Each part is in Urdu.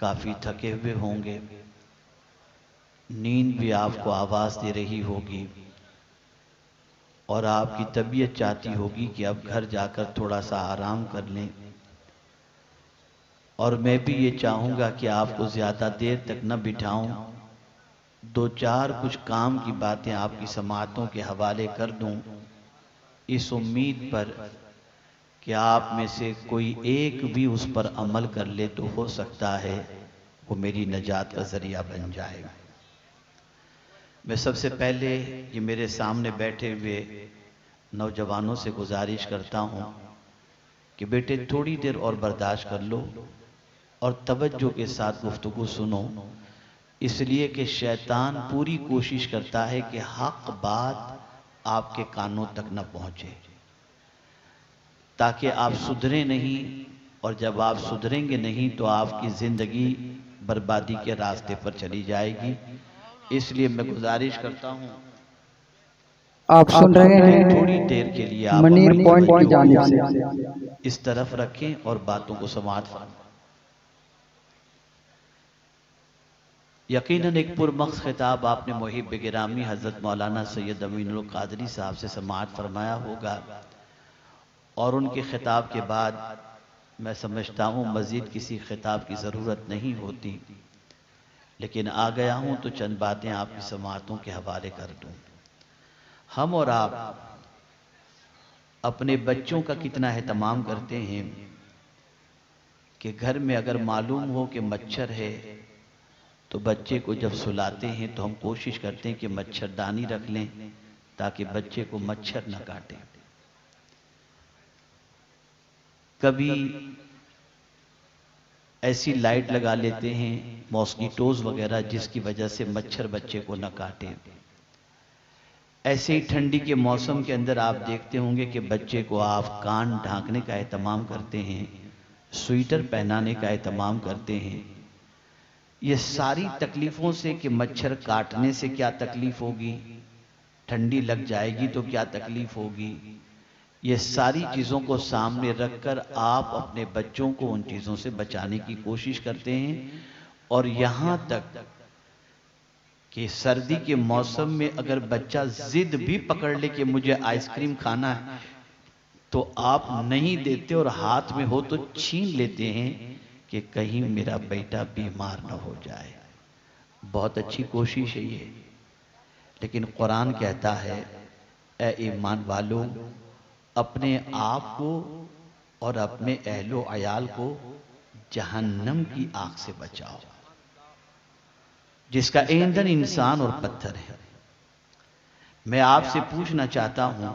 کافی تھکے ہوئے ہوں گے، نیند بھی آپ کو آواز دے رہی ہوگی اور آپ کی طبیعت چاہتی ہوگی کہ اب گھر جا کر تھوڑا سا آرام کر لیں، اور میں بھی یہ چاہوں گا کہ آپ کو زیادہ دیر تک نہ بٹھاؤں، دو چار کچھ کام کی باتیں آپ کی سماعتوں کے حوالے کر دوں، اس امید پر کہ آپ میں سے کوئی ایک بھی اس پر عمل کر لے تو ہو سکتا ہے وہ میری نجات کا ذریعہ بن جائے۔ میں سب سے پہلے یہ میرے سامنے بیٹھے ہوئے نوجوانوں سے گزارش کرتا ہوں کہ بیٹے تھوڑی دیر اور برداشت کر لو اور توجہ کے ساتھ گفتگو سنو، اس لیے کہ شیطان پوری کوشش کرتا ہے کہ حق بات آپ کے کانوں تک نہ پہنچے، تاکہ آپ سدھریں نہیں، اور جب آپ سدھریں گے نہیں تو آپ کی زندگی بربادی کے راستے پر چلی جائے گی۔ اس لیے میں گزارش کرتا ہوں آپ سن رہے ہیں تھوڑی دیر کے لیے آپ منیر اپنی پوائنٹ کی توجہ جانب سے اس طرف رکھیں اور باتوں کو سماعت فرمائیں۔ یقیناً ایک پرمغز خطاب آپ نے محب گرامی حضرت مولانا سید امین القادری صاحب سے سماعت فرمایا ہوگا، اور ان کے خطاب کے بعد میں سمجھتا ہوں مزید کسی خطاب کی ضرورت نہیں ہوتی، لیکن آ گیا ہوں تو چند باتیں آپ کی سماعتوں کے حوالے کر دوں۔ ہم اور آپ اپنے بچوں کا کتنا اہتمام کرتے ہیں کہ گھر میں اگر معلوم ہو کہ مچھر ہے تو بچے کو جب سلاتے ہیں تو ہم کوشش کرتے ہیں کہ مچھردانی رکھ لیں تاکہ بچے کو مچھر نہ کاٹے۔ کبھی ایسی لائٹ لگا لیتے ہیں ماسکیٹوز وغیرہ جس کی وجہ سے مچھر بچے کو نہ کاٹے۔ ایسے ہی ٹھنڈی کے موسم کے اندر آپ دیکھتے ہوں گے کہ بچے کو آپ کان ڈھانکنے کا اہتمام کرتے ہیں، سویٹر پہنانے کا اہتمام کرتے ہیں۔ یہ ساری تکلیفوں سے کہ مچھر کاٹنے سے کیا تکلیف ہوگی، ٹھنڈی لگ جائے گی تو کیا تکلیف ہوگی، یہ ساری چیزوں کو سامنے رکھ کر آپ اپنے بچوں کو ان چیزوں سے بچانے کی کوشش کرتے ہیں، اور یہاں تک کہ سردی کے موسم میں اگر بچہ ضد بھی پکڑ لے کہ مجھے آئس کریم کھانا ہے تو آپ نہیں دیتے اور ہاتھ میں ہو تو چھین لیتے ہیں کہ کہیں میرا بیٹا بیمار نہ ہو جائے۔ بہت اچھی کوشش ہے یہ، لیکن قرآن کہتا ہے اے ایمان والو اپنے آپ کو اور اپنے اہل و عیال کو جہنم کی آگ سے بچاؤ، جس کا ایندھن انسان اور پتھر ہے۔ میں آپ سے پوچھنا چاہتا ہوں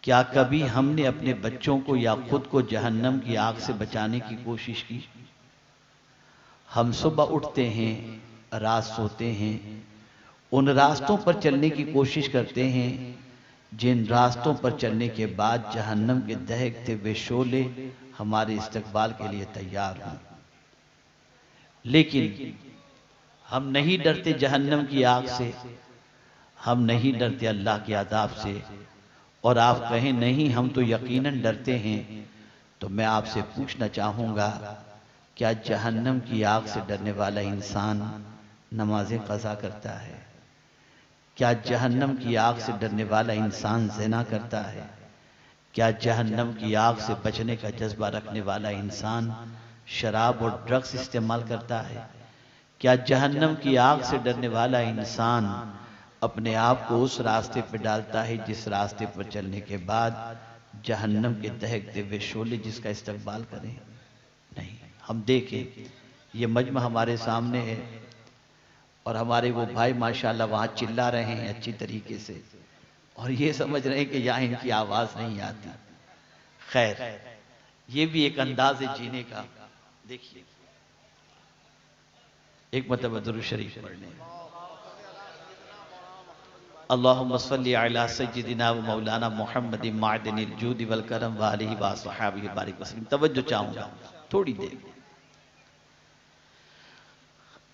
کیا کبھی ہم نے اپنے بچوں کو یا خود کو جہنم کی آگ سے بچانے کی کوشش کی؟ ہم صبح اٹھتے ہیں، رات سوتے ہیں، ان راستوں پر چلنے کی کوشش کرتے ہیں جن راستوں پر چلنے کے بعد جہنم کے دہکتے ہوئے شعلے ہمارے استقبال کے لیے تیار ہوں، لیکن ہم نہیں ڈرتے جہنم کی آگ سے، ہم نہیں ڈرتے اللہ کے عذاب سے، اور آپ کہیں نہیں ہم تو یقیناً ڈرتے ہیں، تو میں آپ سے پوچھنا چاہوں گا کیا جہنم کی آگ سے ڈرنے والا انسان نمازیں قضا کرتا ہے؟ کیا جہنم کی آگ سے ڈرنے والا انسان زنا کرتا ہے؟ کیا جہنم کی آگ سے بچنے کا جذبہ رکھنے والا انسان شراب اور ڈرگز استعمال کرتا ہے؟ کیا جہنم کی آگ سے ڈرنے والا انسان اپنے آپ کو اس راستے پر ڈالتا ہے جس راستے پر چلنے کے بعد جہنم کے دہکتے ہوئے شعلے جس کا استقبال کریں؟ نہیں۔ ہم دیکھیں یہ مجمع ہمارے سامنے ہے اور ہمارے وہ بھائی ماشاءاللہ وہاں چلا رہے ہیں اچھی طریقے سے، اور یہ سمجھ رہے ہیں کہ یہاں ان کی آواز نہیں آتی۔ خیر، یہ بھی ایک انداز ہے جینے کا۔ دیکھیے ایک مرتبہ درود شریف پڑھ لیں۔ اللہم صلی علی سیدنا و مولانا محمد معدن الجود والکرم وآلہ وصحابہ بارک وسلم۔ توجہ چاہوں گا تھوڑی دیر۔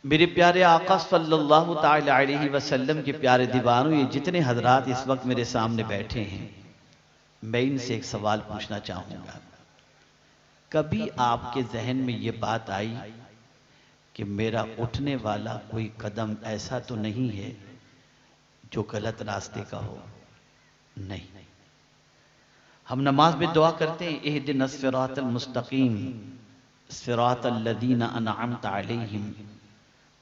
میرے پیارے آقا صلی اللہ تعالی علیہ وسلم کے پیارے دیوانوں، یہ جتنے حضرات اس وقت میرے سامنے بیٹھے ہیں، میں ان سے ایک سوال پوچھنا چاہوں گا۔ کبھی آپ کے ذہن میں یہ بات آئی کہ میرا اٹھنے والا کوئی قدم ایسا تو نہیں ہے جو غلط راستے کا ہو. نہیں. ہم نماز میں دعا کرتے ہیں اہدنا الصراط المستقیم صراط الذین انعمت علیہم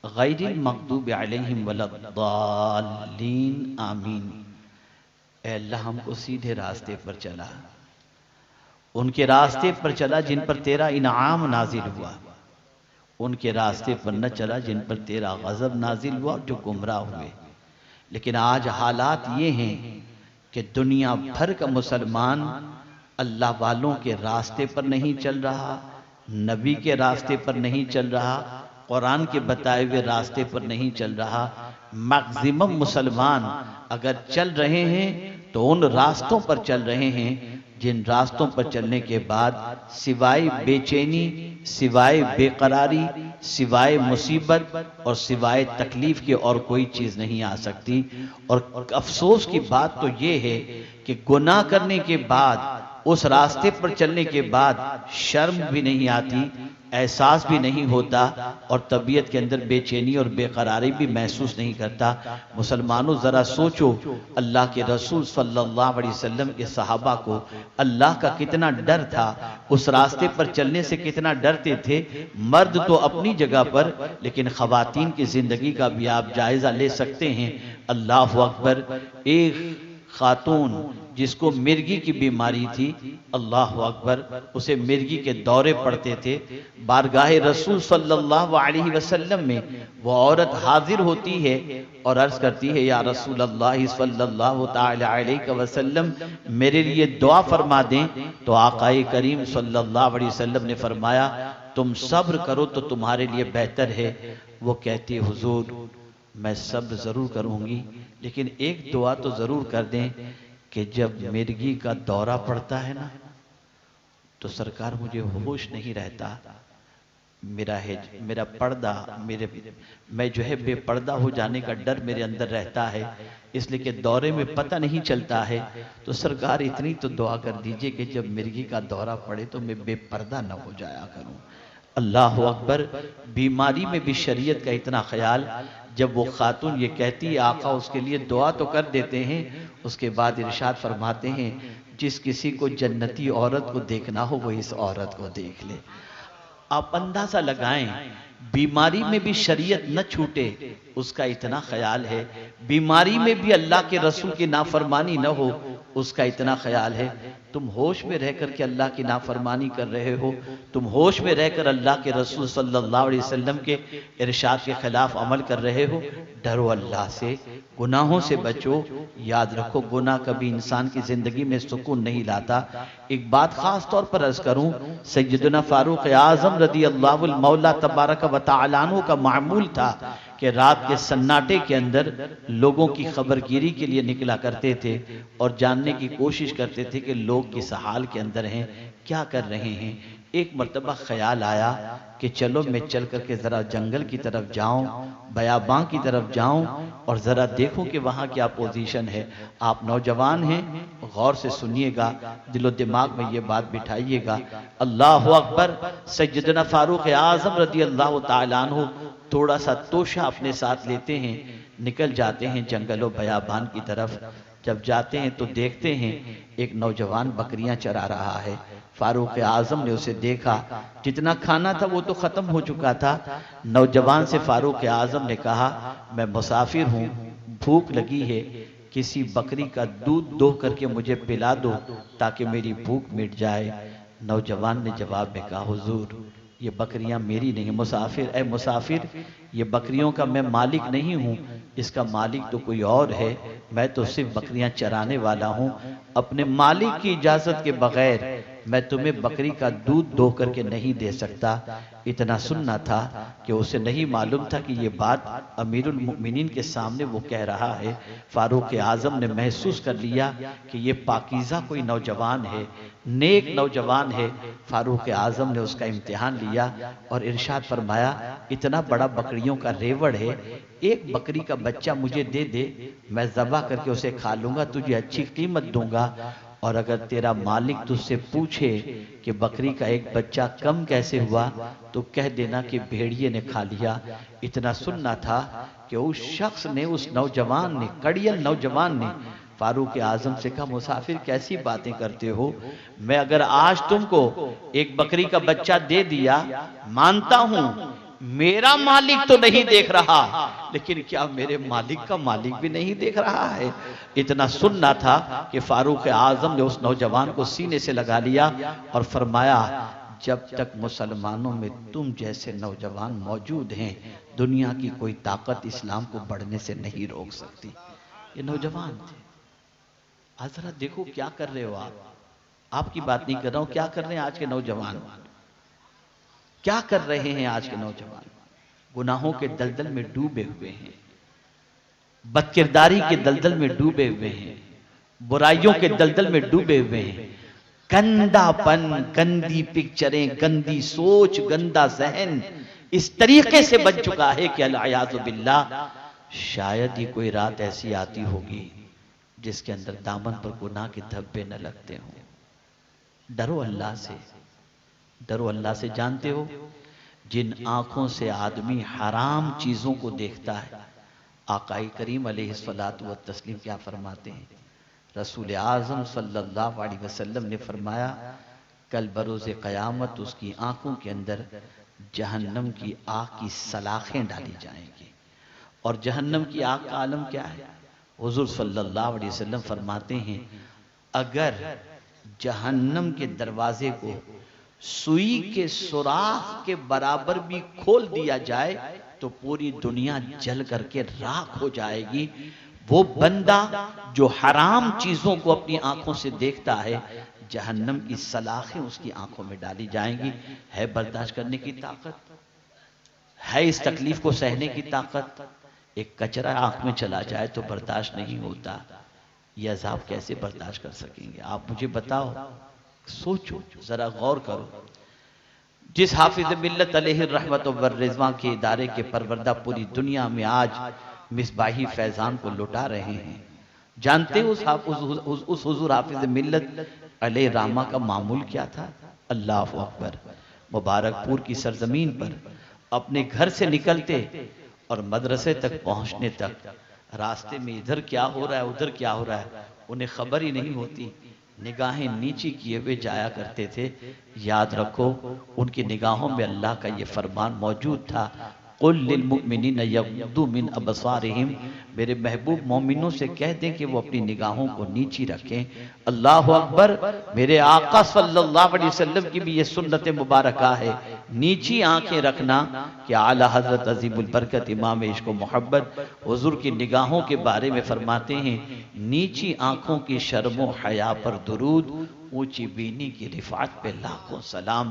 غیر المغضوب علیہم ولا الضالین آمین. اے اللہ ہم کو سیدھے راستے پر چلا، ان کے راستے پر چلا جن پر تیرا انعام نازل ہوا، ان کے راستے پر نہ چلا جن پر تیرا غضب نازل ہوا جو گمراہ ہوئے. لیکن آج حالات یہ ہیں کہ دنیا بھر کا مسلمان اللہ والوں کے راستے پر نہیں چل رہا، نبی کے راستے پر نہیں چل رہا، قرآن کے بتائے ہوئے راستے پر نہیں چل رہا. میکزیمم مسلمان اگر چل رہے ہیں تو ان راستوں پر چل رہے ہیں جن راستوں پر چلنے کے بعد سوائے بے چینی، سوائے بے قراری، سوائے مصیبت اور سوائے تکلیف کے اور کوئی چیز نہیں آ سکتی. اور افسوس کی بات تو یہ ہے کہ گناہ کرنے کے بعد، اس راستے پر چلنے کے بعد شرم بھی نہیں آتی، احساس بھی نہیں ہوتا اور طبیعت کے اندر بے چینی اور بے قراری بھی محسوس نہیں کرتا. مسلمانوں ذرا سوچو، اللہ کے رسول صلی اللہ علیہ وسلم کے صحابہ کو اللہ کا کتنا ڈر تھا، اس راستے پر چلنے سے کتنا ڈرتے تھے. مرد تو اپنی جگہ پر، لیکن خواتین کی زندگی کا بھی آپ جائزہ لے سکتے ہیں. اللہ اکبر. ایک خاتون جس کو مرگی کی بیماری تھی، اللہ اکبر، اسے مرگی کے دورے پڑتے تھے. بارگاہ رسول صلی اللہ علیہ وسلم میں وہ عورت حاضر ہوتی ہے اور عرض کرتی ہے یا رسول اللہ صلی اللہ تعالی علیہ وسلم میرے لیے دعا فرما دیں. تو آقا کریم صلی اللہ علیہ وسلم نے فرمایا تم صبر کرو تو تمہارے لیے بہتر ہے. وہ کہتی حضور میں صبر ضرور کروں گی، لیکن ایک دعا تو ضرور کر دیں کہ جب مرگی کا دورہ پڑتا ہے نا تو سرکار مجھے ہوش نہیں رہتا، میرا پردہ، میں جو ہے بے پردہ ہو جانے کا ڈر میرے اندر رہتا ہے، اس لیے کہ دورے میں پتہ نہیں چلتا ہے. تو سرکار اتنی تو دعا کر دیجئے کہ جب مرگی کا دورہ پڑے تو میں بے پردہ نہ ہو جایا کروں. اللہ اکبر. بیماری میں بھی شریعت کا اتنا خیال. جب وہ خاتون یہ کہتی ہے آقا اس کے لیے دعا تو کر دیتے ہیں، اس کے بعد ارشاد فرماتے ہیں جس کسی کو جنتی عورت کو دیکھنا ہو وہ اس عورت کو دیکھ لے. آپ اندازہ لگائیں بیماری میں بھی شریعت نہ چھوٹے اس کا اتنا خیال ہے، بیماری میں بھی اللہ کے رسول کی نافرمانی نہ ہو اس کا اتنا خیال ہے. تم ہوش میں رہ کر کے اللہ کی نافرمانی کر رہے ہو، تم ہوش میں رہ کر اللہ کے رسول صلی اللہ علیہ وسلم کے ارشاد کے خلاف عمل کر رہے ہو. ڈرو اللہ سے، گناہوں سے بچو. یاد رکھو گناہ کبھی انسان کی زندگی میں سکون نہیں لاتا. ایک بات خاص طور پر عرض کروں، سیدنا فاروق اعظم رضی اللہ المولا تبارک و تعالی عنہ کا معمول تھا کہ رات کے سناٹے کے اندر لوگوں کی خبرگیری کے لیے نکلا کرتے تھے اور جاننے کی کوشش کرتے تھے کہ لوگ کس حال کے اندر ہیں، کیا کر رہے ہیں. ایک مرتبہ خیال آیا کہ چلو میں چل کر کے ذرا جنگل کی طرف جاؤں، بیاباں کی طرف جاؤں اور ذرا دیکھوں کہ وہاں کیا پوزیشن ہے. آپ نوجوان ہیں، غور سے سنیے گا، دل و دماغ میں یہ بات بٹھائیے گا. اللہ اکبر. سیدنا فاروق اعظم رضی اللہ تعالیٰ عنہ تھوڑا سا توشہ اپنے ساتھ لیتے ہیں، نکل جاتے ہیں جنگل و بیابان کی طرف. جب جاتے ہیں تو دیکھتے ہیں ایک نوجوان بکریاں چرا رہا ہے. فاروق اعظم نے اسے دیکھا، جتنا کھانا تھا وہ تو ختم ہو چکا تھا. نوجوان سے فاروق اعظم نے کہا میں مسافر ہوں، بھوک لگی ہے، کسی بکری کا دودھ دوہ کر کے مجھے پلا دو تاکہ میری بھوک مٹ جائے. نوجوان نے جواب میں کہا حضور یہ بکریاں میری نہیں. مسافر اے مسافر، یہ بکریوں کا میں مالک نہیں ہوں، اس کا مالک تو کوئی اور ہے، میں تو صرف بکریاں چرانے والا ہوں. اپنے مالک کی اجازت کے بغیر میں تمہیں بکری کا دودھ دوہ کر کے نہیں دے سکتا. اتنا سننا تھا کہ اسے نہیں معلوم تھا کہ یہ بات امیر المؤمنین کے سامنے وہ کہہ رہا ہے. فاروق اعظم نے محسوس کر لیا کہ یہ پاکیزہ کوئی نوجوان ہے، نیک نوجوان ہے. فاروق اعظم نے اس کا امتحان لیا اور ارشاد فرمایا اتنا بڑا بکریوں کا ریوڑ ہے، ایک بکری کا بچہ مجھے دے دے، میں ذبح کر کے اسے کھا لوں گا، تجھے اچھی قیمت دوں گا. اور اگر تیرا مالک تجھ سے پوچھے کہ بکری کا ایک بچہ کم کیسے ہوا تو کہہ دینا کہ بھیڑیے نے کھا لیا۔ اتنا سننا تھا کہ اس شخص نے، اس نوجوان نے، کڑیل نوجوان نے فاروق اعظم سے کہا مسافر کیسی باتیں کرتے ہو، میں اگر آج تم کو ایک بکری کا بچہ دے دیا، مانتا ہوں میرا مالک تو نہیں دیکھ رہا، لیکن کیا میرے مالک کا مالک بھی نہیں دیکھ رہا ہے؟ اتنا سننا تھا کہ فاروق اعظم نے اس نوجوان کو سینے سے لگا لیا اور فرمایا جب تک مسلمانوں میں تم جیسے نوجوان موجود ہیں، دنیا کی کوئی طاقت اسلام کو بڑھنے سے نہیں روک سکتی۔ یہ نوجوان تھے۔ آج ذرا دیکھو کیا کر رہے ہو آپ کی بات نہیں کر رہا ہوں، کیا کر رہے ہیں آج کے نوجوان؟ کیا کر رہے ہیں آج کے نوجوان؟ گناہوں کے دلدل میں ڈوبے ہوئے ہیں، بدکرداری کے دلدل میں ڈوبے ہوئے ہیں، برائیوں کے دلدل میں ڈوبے ہوئے ہیں، گندا پن، گندی پکچریں، گندی سوچ، گندا ذہن اس طریقے سے بن چکا ہے کہ العیاذ باللہ شاید ہی کوئی رات ایسی آتی ہوگی جس کے اندر دامن پر گناہ کے دھبے نہ لگتے ہوں۔ ڈرو اللہ سے، ڈرو اللہ سے۔ جانتے ہو جن آنکھوں سے آدمی حرام چیزوں کو دیکھتا ہے، آقا کریم علیہ السلام کیا فرماتے ہیں؟ رسول اعظم صلی اللہ علیہ وسلم نے فرمایا کل بروز قیامت اس کی آنکھوں کے اندر جہنم کی آگ کی سلاخیں ڈالی جائیں گی۔ اور جہنم کی آگ کا عالم کیا ہے؟ حضور صلی اللہ علیہ وسلم فرماتے ہیں اگر جہنم کے دروازے کو سوئی کے سوراخ کے برابر بھی کھول دیا جائے تو پوری دنیا جل کر کے راکھ ہو جائے گی۔ وہ بندہ جو حرام چیزوں کو اپنی آنکھوں سے دیکھتا ہے، جہنم کی سلاخیں اس کی آنکھوں میں ڈالی جائیں گی۔ ہے برداشت کرنے کی طاقت؟ ہے اس تکلیف کو سہنے کی طاقت؟ ایک کچرا آنکھ میں چلا جائے تو برداشت نہیں ہوتا، یہ عذاب کیسے برداشت کر سکیں گے؟ آپ مجھے بتاؤ، سوچو، ذرا غور کرو۔ جس حافظ ملت علیہ الرحمت والرضوان کے ادارے کے پروردہ پوری دنیا میں آج مصباحی فیضان کو لٹا رہے ہیں، جانتے اس حضور حافظ ملت علیہ الرحمہ کا معمول کیا تھا؟ اللہ اکبر! مبارک پور کی سرزمین پر اپنے گھر سے نکلتے اور مدرسے تک پہنچنے تک راستے میں ادھر کیا ہو رہا ہے ادھر کیا ہو رہا ہے انہیں خبر ہی نہیں ہوتی، نگاہیں نیچی کیے ہوئے جایا کرتے تھے۔ یاد رکھو ان کی نگاہوں میں اللہ کا یہ فرمان موجود تھا قُلْ لِلْمُؤْمِنِينَ يَغْضُوا مِنْ أَبْصَارِهِمْ، میرے محبوب مومنوں سے کہہ دیں کہ وہ اپنی نگاہوں کو نیچی رکھیں۔ اللہ اکبر! میرے آقا صلی اللہ علیہ وسلم کی بھی یہ سنت مبارکہ ہے، نیچی آنکھیں رکھنا، کہ اعلیٰ حضرت عظیم البرکت امام عشق و محبت حضور کی نگاہوں کے بارے میں فرماتے ہیں نیچی آنکھوں کی شرم و حیا پر درود، اونچی بینی کی رفعت پہ لاکھوں سلام۔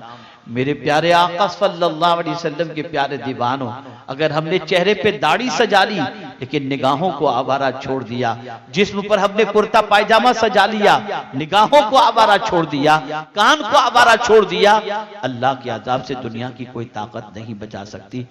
میرے پیارے آقا صلی اللہ علیہ وسلم کے پیارے دیوانوں، اگر ہم نے چہرے پہ داڑھی سجا لی لیکن نگاہوں کو آوارہ چھوڑ دیا، جسم پر ہم نے کرتا پائجامہ سجا لیا، نگاہوں کو آوارہ چھوڑ دیا، کان کو آوارہ چھوڑ دیا، اللہ کے عذاب سے دنیا کی کوئی طاقت نہیں بچا سکتی۔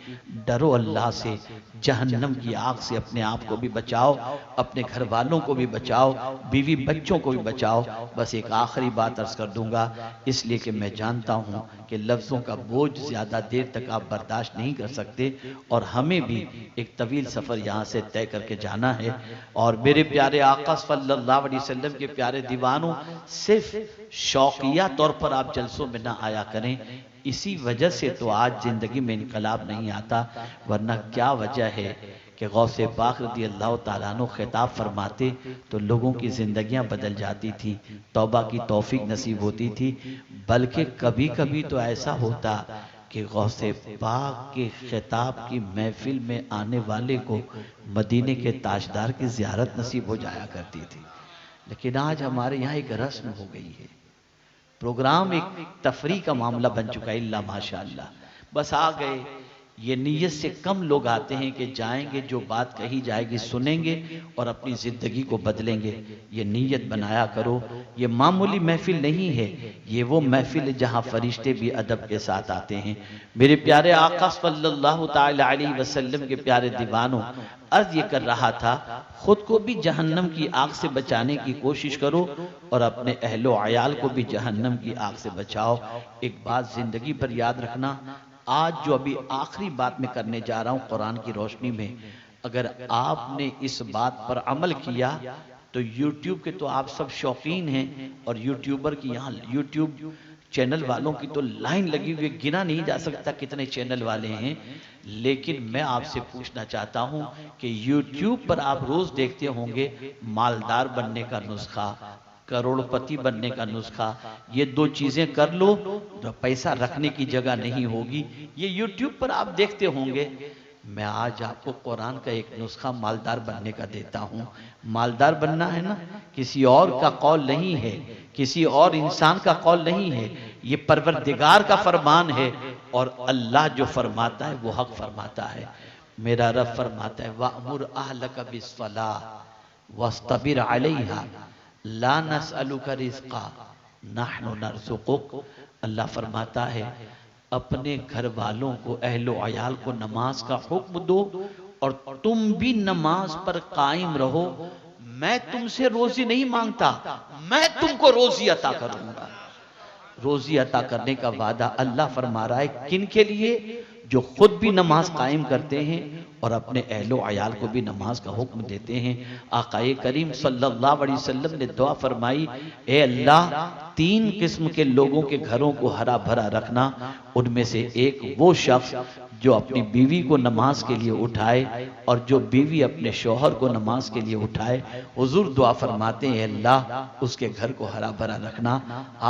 ڈرو اللہ سے، جہنم کی آگ سے اپنے آپ کو بھی بچاؤ، اپنے گھر والوں کو بھی بچاؤ، بیوی بچوں کو بھی بچاؤ۔ بس ایک آخری بات عرض کر دوں گا، اس لیے کہ میں جانتا ہوں کہ لفظوں کا بوجھ زیادہ دیر تک آپ برداشت نہیں کر سکتے اور ہمیں بھی ایک طویل سفر یہاں سے طے کر کے جانا ہے۔ اور میرے پیارے آقا صلی اللہ علیہ وسلم کے پیارے دیوانوں، صرف شوقیہ طور پر آپ جلسوں میں نہ آیا کریں، اسی وجہ سے تو آج زندگی میں انقلاب نہیں آتا، ورنہ کیا وجہ ہے کہ غوث پاک رضی اللہ تعالیٰ عنہ خطاب فرماتے تو لوگوں کی زندگیاں بدل جاتی تھی، توبہ کی توفیق نصیب ہوتی تھی۔ بلکہ کبھی کبھی تو ایسا ہوتا کہ غوث پاک کے خطاب کی محفل میں آنے والے کو مدینے کے تاجدار کی زیارت نصیب ہو جایا کرتی تھی۔ لیکن آج ہمارے یہاں ایک رسم ہو گئی ہے، پروگرام ایک تفریح کا معاملہ بن چکا ہے، اللہ ماشاءاللہ، بس آ گئے یہ نیت سے کم لوگ آتے ہیں کہ جائیں گے، جو بات کہی جائے گی سنیں گے اور اپنی زندگی کو بدلیں گے۔ یہ نیت بنایا کرو، یہ معمولی محفل نہیں ہے، یہ وہ محفل ہے جہاں فرشتے بھی ادب کے ساتھ آتے ہیں۔ میرے پیارے آقا صلی اللہ تعالی علیہ وسلم کے پیارے دیوانوں، عرض یہ کر رہا تھا، خود کو بھی جہنم کی آگ سے بچانے کی کوشش کرو اور اپنے اہل و عیال کو بھی جہنم کی آگ سے بچاؤ۔ ایک بات زندگی پر یاد رکھنا، آج جو ابھی آخری بات میں کرنے جا رہا ہوں قرآن کی روشنی میں، اگر آپ نے اس بات پر عمل کیا تو یوٹیوب کے تو آپ سب شوقین ہیں، اور یوٹیوبر کی یہاں یوٹیوب چینل والوں کی تو لائن لگی ہوئی، گنا نہیں جا سکتا کتنے چینل والے ہیں۔ لیکن میں آپ سے پوچھنا چاہتا ہوں کہ یوٹیوب پر آپ روز دیکھتے ہوں گے مالدار بننے کا نسخہ، کروڑ پتی بننے کا نسخہ، یہ دو چیزیں کر لو تو پیسہ رکھنے کی جگہ نہیں ہوگی، یہ یوٹیوب پر آپ دیکھتے ہوں گے۔ میں آج آپ کو قرآن کا ایک نسخہ مالدار بننے کا دیتا ہوں۔ مالدار بننا ہے نا، کسی اور کا قول نہیں ہے، کسی اور انسان کا قول نہیں ہے، یہ پروردگار کا فرمان ہے، اور اللہ جو فرماتا ہے وہ حق فرماتا ہے۔ میرا رب فرماتا ہے وَأْمُرْ أَهْلَكَ بِالصَّلَاةِ وَاسْتَبِرْ عَلَيْهَا لا نسألک رزقا نحن نرزقک۔ اللہ فرماتا ہے اپنے گھر والوں کو، اہل و عیال کو نماز کا حکم دو اور تم بھی نماز پر قائم رہو، میں تم سے روزی نہیں مانگتا، میں تم کو روزی عطا کروں گا۔ روزی عطا کرنے کا وعدہ اللہ فرما رہا ہے کن کے لیے؟ جو خود بھی نماز قائم کرتے ہیں اور اپنے اہل و عیال کو بھی نماز کا حکم دیتے ہیں۔ آقا کریم صلی اللہ علیہ وسلم نے دعا فرمائی، اے اللہ 3 قسم کے لوگوں کے گھروں کو ہرا بھرا رکھنا، ان میں سے ایک وہ شخص جو اپنی بیوی کو نماز کے لیے اٹھائے اور جو بیوی اپنے شوہر کو نماز کے لیے اٹھائے۔ حضور دعا فرماتے ہیں اللہ اس کے گھر کو ہرا بھرا رکھنا۔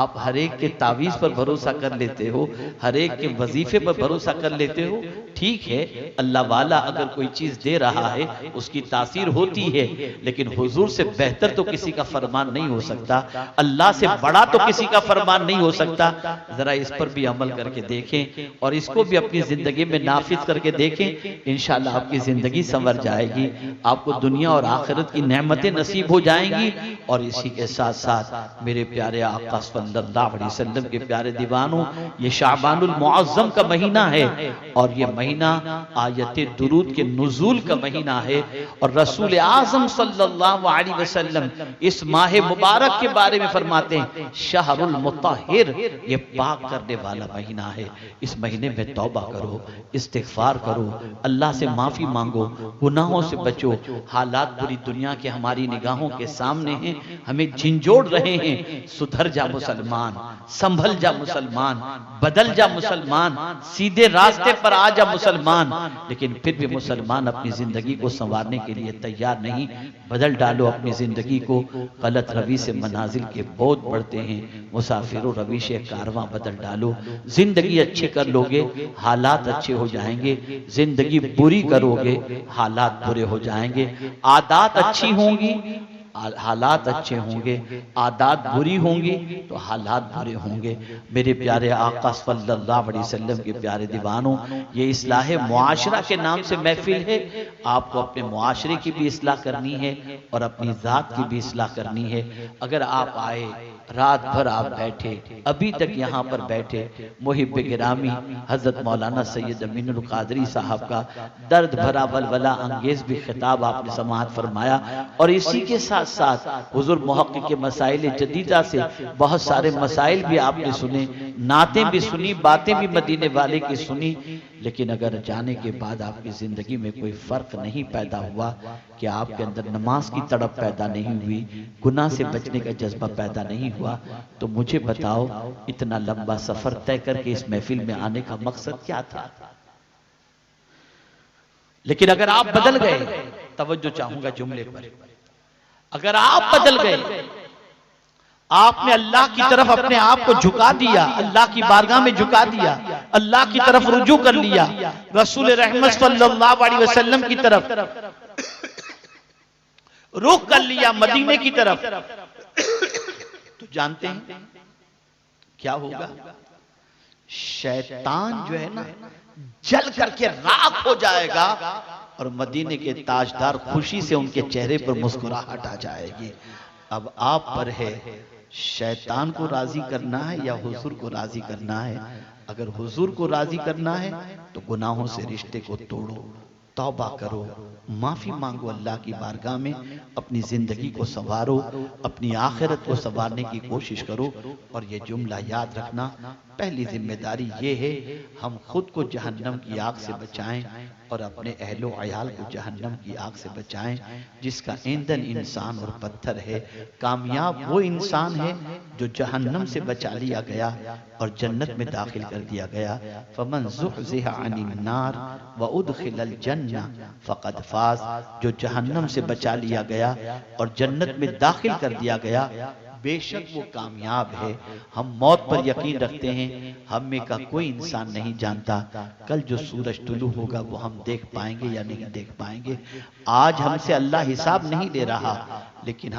آپ ہر ایک کے تعویذ پر بھروسہ کر لیتے ہو، ہر ایک کے وظیفے پر بھروسہ کر لیتے ہو، ٹھیک ہے، اللہ والا اگر کوئی چیز دے رہا ہے اس کی تاثیر ہوتی ہے، لیکن حضور سے بہتر تو کسی کا فرمان نہیں ہو سکتا، اللہ سے بڑا تو کسی کا فرمان نہیں ہو سکتا۔ ذرا اس پر بھی عمل کر کے دیکھیں اور اس کو بھی اپنی زندگی میں نافذ کر کے دیکھیں، انشاءاللہ آپ کی زندگی سنور جائے گی، آپ کو دنیا اور آخرت کی نعمتیں نصیب ہو جائیں گی۔ اور اسی کے ساتھ ساتھ میرے پیارے آقا صلی اللہ علیہ وسلم کے پیارے دیوانوں، یہ شعبان المعظم کا مہینہ ہے اور یہ مہینہ آیت درود کے نزول کا مہینہ ہے، اور رسول اعظم صلی اللہ علیہ وسلم اس ماہ مبارک کے بارے میں فرماتے ہیں شہر المطہر، یہ پاک کرنے والا مہینہ ہے۔ اس مہینے میں توبہ کرو، استغفار کرو، اللہ سے معافی مانگو، گناہوں سے بچو۔ حالات پوری دنیا کے ہماری نگاہوں کے سامنے ہیں، ہمیں جھنجھوڑ رہے ہیں، سدھر جا مسلمان، سنبھل جا مسلمان، بدل جا مسلمان، سیدھے راستے پر آ جا مسلمان، لیکن پھر بھی مسلمان اپنی زندگی کو سنوارنے کے لیے تیار نہیں۔ بدل ڈالو اپنی زندگی کو، غلط روی سے منازل کے بہت بڑھتے ہیں، مسافر و روی سے کارواں بدل ڈالو۔ زندگی اچھی کر لوگے حالات اچھے ہو جائیں گے، زندگی بری کرو گے حالات برے ہو جائیں گے۔ عادات اچھی ہوں گی حالات اچھے ہوں گے، عادات بری ہوں گی تو حالات برے ہوں گے۔ میرے پیارے آقا صلی اللہ علیہ وسلم کے پیارے دیوانوں، یہ اصلاح معاشرہ کے نام سے محفل ہے، آپ کو اپنے معاشرے کی بھی اصلاح کرنی ہے اور اپنی ذات کی بھی اصلاح کرنی ہے۔ اگر آپ آئے رات بھر آپ بیٹھے، ابھی تک یہاں پر بیٹھے، محب گرامی حضرت مولانا سید امین القادری صاحب کا درد بھرا ولولہ انگیز بھی خطاب آپ نے سماعت فرمایا، اور اسی کے ساتھ ساتھ حضور محقق کے مسائل جدیدہ سے بہت سارے مسائل بھی آپ نے سنے، نعتیں بھی سنی، باتیں بھی مدینے والے کی سنی، لیکن اگر جانے کے بعد آپ کی زندگی میں کوئی فرق نہیں پیدا ہوا، کہ آپ کے اندر نماز کی تڑپ پیدا نہیں ہوئی، گناہ سے بچنے کا جذبہ پیدا نہیں ہوا، تو مجھے بتاؤ اتنا لمبا سفر طے کر کے اس محفل میں آنے کا مقصد کیا تھا؟ لیکن اگر آپ بدل گئے، توجہ چاہوں گا جملے پر، اگر آپ بدل گئے، آپ نے اللہ کی طرف اپنے آپ کو جھکا دیا، اللہ کی بارگاہ میں جھکا دیا، اللہ کی طرف رجوع کر لیا، رسول رحمت صلی اللہ علیہ وسلم کی طرف رخ کر لیا، مدینے کی طرف، تو جانتے ہیں کیا ہوگا؟ شیطان جو ہے نا، جل کر کے راکھ ہو جائے گا اور مدینے کے تاجدار خوشی سے ان کے چہرے پر مسکراہٹ آ جائے گی۔ اب آپ پر ہے شیطان کو راضی کرنا ہے یا حضور کو راضی کرنا ہے۔ اگر حضور کو راضی کرنا ہے تو گناہوں سے رشتے کو توڑو، توبہ کرو، معافی مانگو اللہ کی بارگاہ میں، اپنی زندگی کو سنوارو، اپنی آخرت کو سنوارنے کی کوشش کرو۔ اور یہ جملہ یاد رکھنا، پہلی ذمہ داری یہ ہے ہم خود کو جہنم کی آگ سے بچائیں اور اپنے اہل و عیال کو جہنم کی آگ سے بچائیں جس کا ایندھن انسان اور پتھر ہے۔ کامیاب وہ انسان ہے جو جہنم سے بچا لیا گیا اور جنت میں داخل کر دیا گیا۔ فمن زحزح عن النار وادخل الجنہ فقد فاز، جو جہنم سے بچا لیا گیا اور جنت میں داخل کر دیا گیا بے شک وہ کامیاب ہے۔ ہم موت پر یقین رکھتے ہیں، ہم میں کا کوئی انسان نہیں جانتا کل جو سورج طلوع ہوگا وہ ہم دیکھ پائیں گے یا نہیں دیکھ پائیں گے۔ آج ہم سے اللہ حساب نہیں لے رہا، لیکن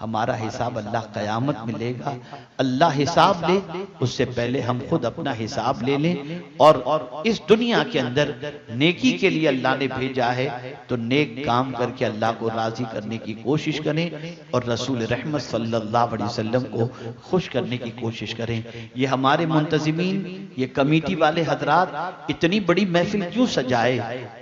ہمارا حساب اللہ قیامت میں لے گا۔ اللہ حساب لے اس سے پہلے ہم خود اپنا حساب لے لیں، اور اس دنیا کے اندر نیکی کے لیے اللہ نے بھیجا ہے تو نیک کام کر کے اللہ کو راضی کرنے کی کوشش کریں اور رسول رحمت صلی اللہ علیہ وسلم کو خوش کرنے کی کوشش کریں۔ یہ ہمارے منتظمین، یہ کمیٹی والے حضرات اتنی بڑی محفل کیوں سجائے،